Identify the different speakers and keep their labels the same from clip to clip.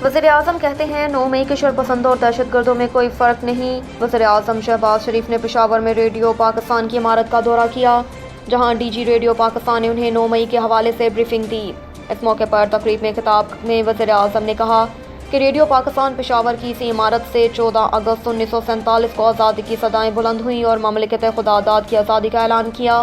Speaker 1: वज़ीर-ए-आज़म कहते हैं 9 मई के शरपसंदों और दहशतगर्दों में कोई फ़र्क नहीं। वज़ीर-ए-आज़म शहबाज शरीफ ने पेशावर में रेडियो पाकिस्तान की इमारत का दौरा किया, जहां डीजी रेडियो पाकिस्तान ने उन्हें 9 मई के हवाले से ब्रीफिंग दी। इस मौके पर तकरीब में खिताब में वज़ीर-ए-आज़म ने कहा कि रेडियो पाकिस्तान पेशावर की इसी इमारत से 14 अगस्त 1947 को आज़ादी की सदाएं बुलंद हुई और ममलिकत खुदादाद की आज़ादी का ऐलान किया।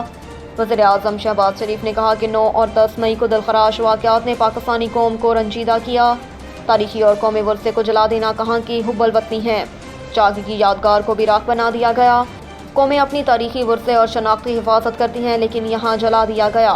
Speaker 1: वज़ीर-ए-आज़म शहबाज शरीफ ने कहा कि 9 और 10 मई को दिलखराश वाक़यात ने पाकिस्तानी कौम को रंजीदा किया। तारीखी और कौमी वर्से को जला देना कहाँ की हुब्बल वतनी है। चाकी की यादगार को भी राख बना दिया गया। कौमें अपनी तारीखी वर्से और शनाख्ती हिफाजत करती हैं, लेकिन यहाँ जला दिया गया।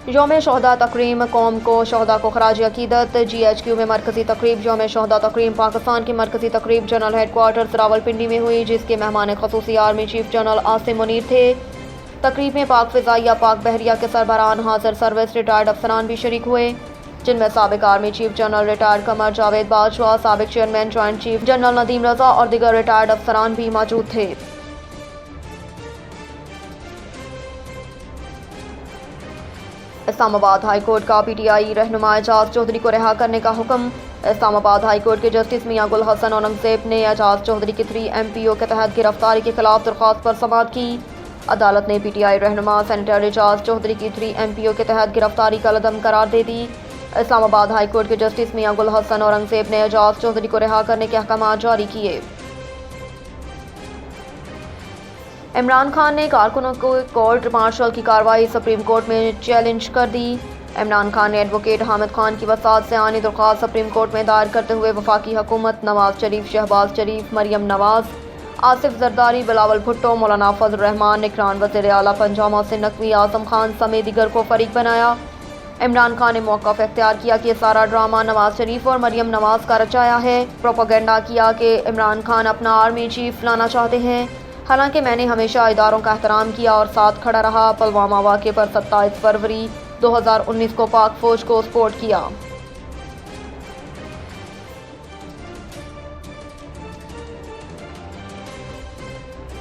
Speaker 1: यौम शोहदा तकरीम कौम को शोहदा को खराज अकीदत। GHQ में मरकजी तकरीब यौम शोहदा तकरीम पाकिस्तान की मरकजी तकरीब जनरल हेडक्वार्टर्स रावलपिंडी में हुई, जिसके मेहमान खसूसी army chief general Asim Munir थे। तकरीब में पाक फ़िज़ाइया पाक बहरिया के सरबराहान हाजिर सर्विस रिटायर्ड अफसरान भी शरीक हुए, जिनमें साबिक army chief general retired Qamar Javed Bajwa, साबिक chairman joint chief general Nadeem Raza और दीगर रिटायर्ड अफसरान भी मौजूद थे। इस्लामाबाद हाई कोर्ट का PTI रहनुमा एजाज चौधरी को रिहा करने का हुक्म। इस्लामाबाद हाई कोर्ट के जस्टिस मियां गुल हसन औरंगजेब ने एजाज चौधरी की 3 MPO के तहत गिरफ्तारी के खिलाफ दरख्वास्त पर समाअत की। अदालत ने PTI रहनुमा सेनेटर एजाज चौधरी की 3 MPO के तहत गिरफ्तारी का लदम करार दे दी। इस्लामाबाद हाई कोर्ट के जस्टिस मियां गुल हसन औरंगजेब ने एजाज चौधरी को रिहा करने के अहकाम जारी किए। इमरान खान ने कारकुनों को कोर्ट मार्शल की कार्रवाई सुप्रीम कोर्ट में चैलेंज कर दी। इमरान खान ने एडवोकेट हामिद खान की वसात से आनी दरख्वास्त सुप्रीम कोर्ट में दायर करते हुए वफाकी हुकूमत, नवाज शरीफ, शहबाज शरीफ, मरियम नवाज, आसिफ जरदारी, बिलावल भुट्टो, मौलाना फजल रहमान, निगरान वज़ीर आला पंजाब मोहसिन नकवी, आजम खान समेत दीगर को फरीक बनाया। इमरान खान ने मौक़िफ़ इख्तियार किया कि यह सारा ड्रामा नवाज शरीफ और मरियम नवाज का रचाया है। प्रोपेगेंडा किया कि इमरान खान अपना आर्मी चीफ लाना चाहते हैं। हालांकि मैंने हमेशा इदारों का एहतराम किया और साथ खड़ा रहा। पुलवामा वाक़े पर 27 फरवरी 2019 को पाक फ़ौज को सपोर्ट किया।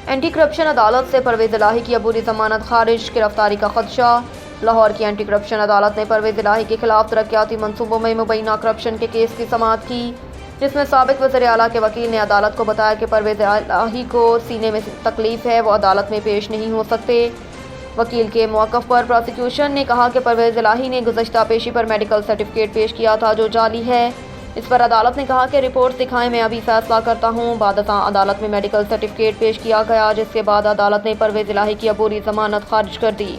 Speaker 1: एंटी करप्शन अदालत से परवेज़ इलाही की अबूरी ज़मानत खारिज, गिरफ्तारी का खदशा। लाहौर की एंटी करप्शन अदालत ने परवेज़ इलाही के खिलाफ तरक्याती मनसूबों में मुबैना करप्शन के केस की समाअत की, जिसमें साबिक वज़ीर आला के वकील ने अदालत को बताया कि परवेज़ इलाही को सीने में तकलीफ है, वो अदालत में पेश नहीं हो सकते। वकील के मौक़िफ़ पर प्रोसिक्यूशन ने कहा कि परवेज़ इलाही ने गुज़श्ता पेशी पर मेडिकल सर्टिफिकेट पेश किया था जो जाली है। इस पर अदालत ने कहा कि रिपोर्ट दिखाएं, मैं अभी फैसला करता हूँ। बादशाह अदालत में मेडिकल सर्टिफिकेट पेश किया गया, जिसके बाद अदालत ने परवेज़ इलाही की अबूरी ज़मानत खारिज कर दी।